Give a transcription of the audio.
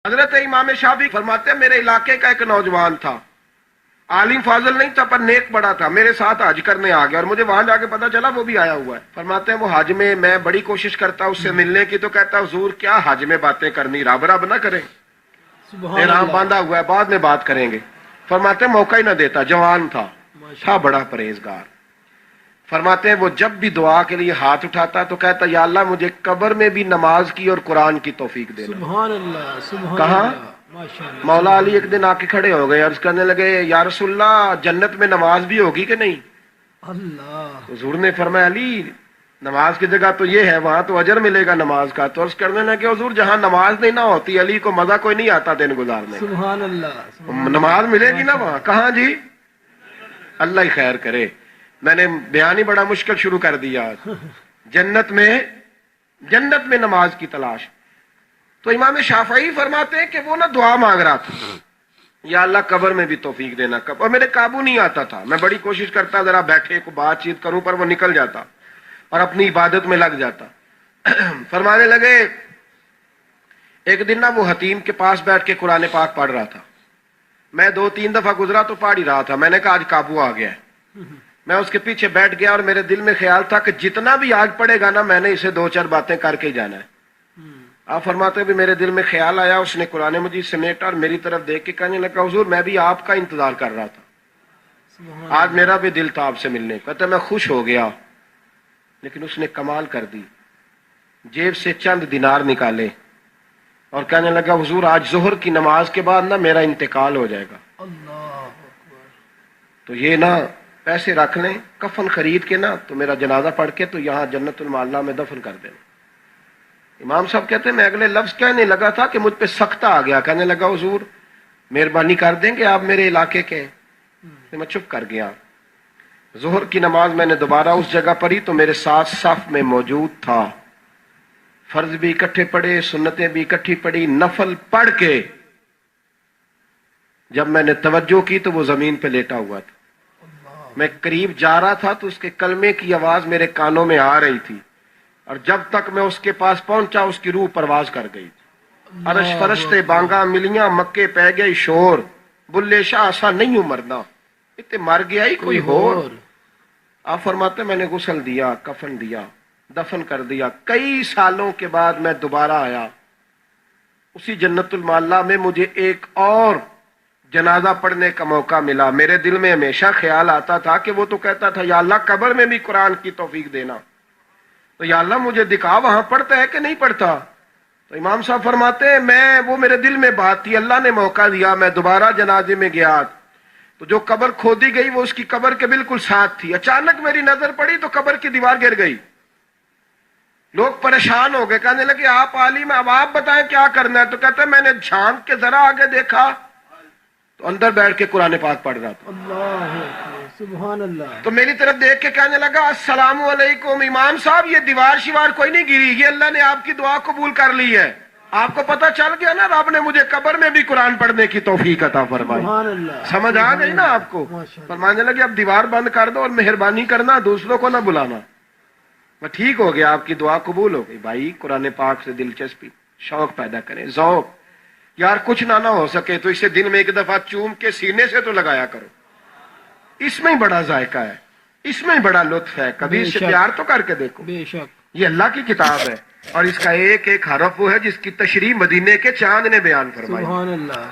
حضرت امام شافعی فرماتے ہیں میرے علاقے کا ایک نوجوان تھا، عالم فاضل نہیں تھا پر نیک بڑا تھا، میرے ساتھ حج کرنے آ گیا اور مجھے وہاں جا کے پتا چلا وہ بھی آیا ہوا ہے۔ فرماتے ہیں وہ حج میں بڑی کوشش کرتا اس سے ملنے کی، تو کہتا حضور کیا حج میں باتیں کرنی، رب رب نہ کریں، احرام باندھا ہوا ہے بعد میں بات کریں گے۔ فرماتے ہیں موقع ہی نہ دیتا، جوان تھا بڑا پرہیزگار۔ فرماتے ہیں وہ جب بھی دعا کے لیے ہاتھ اٹھاتا تو کہتا یا اللہ مجھے قبر میں بھی نماز کی اور قرآن کی توفیق دینا۔ سبحان اللہ سبحان کہاں؟ اللہ ماشاء اللہ۔ مولا علی ایک دن آ کے کھڑے ہو گئے، عرض کرنے لگے یا رسول اللہ جنت میں نماز بھی ہوگی کہ نہیں؟ اللہ حضور نے فرمایا علی نماز کی جگہ تو یہ ہے، وہاں تو اجر ملے گا نماز کا۔ تو عرض کرنے لگے حضور جہاں نماز نہیں نہ ہوتی علی کو مزہ کوئی نہیں آتا دن گزارنے، سبحان اللہ نماز ملے گی نا وہاں۔ کہاں جی؟ اللہ ہی خیر کرے، میں نے بیان ہی بڑا مشکل شروع کر دیا۔ جنت میں نماز کی تلاش۔ تو امام شافعی فرماتے ہیں کہ وہ نہ دعا مانگ رہا تھا یا اللہ قبر میں بھی توفیق دینا، اور میرے قابو نہیں آتا تھا، میں بڑی کوشش کرتا ذرا بیٹھے کو بات چیت کروں پر وہ نکل جاتا اور اپنی عبادت میں لگ جاتا۔ فرمانے لگے ایک دن نہ وہ حتیم کے پاس بیٹھ کے قرآن پاک پڑھ رہا تھا، میں 2-3 دفعہ گزرا تو پڑھ ہی رہا تھا، میں نے کہا آج قابو آ گیا ہے۔ میں اس کے پیچھے بیٹھ گیا اور میرے دل میں خیال تھا کہ جتنا بھی آج پڑھے گا نا میں نے اسے 2-4 باتیں کر کے ہی جانا ہے۔ آپ فرماتے ہیں بھی میرے دل میں خیال آیا، اس نے قرآن مجید سمیٹا اور میری طرف دیکھ کے کہنے لگا حضور میں بھی آپ کا انتظار کر رہا تھا، آج میرا بھی دل تھا آپ سے ملنے۔ کہتا میں خوش ہو گیا، لیکن اس نے کمال کر دی، جیب سے چند دینار نکالے اور کہنے لگا حضور آج ظہر کی نماز کے بعد نا میرا انتقال ہو جائے گا، اللہ اکبر۔ تو یہ نا پیسے رکھ لیں، کفن خرید کے نا تو میرا جنازہ پڑھ کے تو یہاں جنت المعلا میں دفن کر دینا۔ امام صاحب کہتے ہیں میں اگلے لفظ کہنے لگا تھا کہ مجھ پہ سختہ آ گیا، کہنے لگا حضور مہربانی کر دیں کہ آپ میرے علاقے کے، میں چپ کر گیا۔ ظہر کی نماز میں نے دوبارہ اس جگہ پڑھی تو میرے ساتھ صف میں موجود تھا، فرض بھی اکٹھے پڑھے، سنتیں بھی اکٹھی پڑھی، نفل پڑھ کے جب میں نے توجہ کی تو وہ زمین پہ لیٹا ہوا تھا۔ میں قریب جا رہا تھا تو اس کے کلمے کی آواز میرے کانوں میں آ رہی تھی، اور جب تک میں اس کے پاس پہنچا اس کی روح پرواز کر گئی تھی۔ عرش فرشتے بانگا ملیاں مکے پہ گئی شور، بلے شاہ ایسا نہیں ہوں مرنا، اتنے مر گیا ہی کوئی ہور۔ آپ فرماتے میں نے غسل دیا، کفن دیا، دفن کر دیا۔ کئی سالوں کے بعد میں دوبارہ آیا، اسی جنت المعلا میں مجھے ایک اور جنازہ پڑھنے کا موقع ملا۔ میرے دل میں ہمیشہ خیال آتا تھا کہ وہ تو کہتا تھا یا اللہ قبر میں بھی قرآن کی توفیق دینا، تو یا اللہ مجھے دکھا وہاں پڑھتا ہے کہ نہیں پڑھتا۔ تو امام صاحب فرماتے ہیں وہ میرے دل میں بات تھی، اللہ نے موقع دیا، میں دوبارہ جنازے میں گیا تو جو قبر کھودی گئی وہ اس کی قبر کے بالکل ساتھ تھی۔ اچانک میری نظر پڑی تو قبر کی دیوار گر گئی، لوگ پریشان ہو گئے، کہنے لگے آپ عالم اب آپ بتائیں کیا کرنا ہے؟ تو کہتے ہیں میں نے جھانک کے ذرا آگے دیکھا تو اندر بیٹھ کے قرآن پاک پڑھ رہا تھا۔ اللہ اکبر سبحان اللہ۔ تو میری طرف دیکھ کے کہنے لگا السلام علیکم امام صاحب، یہ دیوار شیوار کوئی نہیں گری، یہ اللہ نے آپ کی دعا قبول کر لی ہے، آپ کو پتہ چل گیا نا رب نے مجھے قبر میں بھی قرآن پڑھنے کی توفیق عطا فرمائی۔ سبحان اللہ سمجھ آ گئی نا آپ کو؟ فرمانے لگے اب دیوار بند کر دو اور مہربانی کرنا دوسروں کو نہ بلانا۔ میں ٹھیک ہو گیا، آپ کی دعا قبول ہو گئی۔ بھائی قرآن پاک سے دلچسپی، شوق پیدا کریں، ذوق۔ یار کچھ نہ ہو سکے تو اسے دن میں ایک دفعہ چوم کے سینے سے تو لگایا کرو، اس میں ہی بڑا ذائقہ ہے، اس میں ہی بڑا لطف ہے، کبھی اس سے پیار تو کر کے دیکھو۔ بے شک یہ اللہ کی کتاب ہے اور اس کا ایک ایک حرف وہ ہے جس کی تشریح مدینے کے چاند نے بیان فرمائی۔ سبحان اللہ۔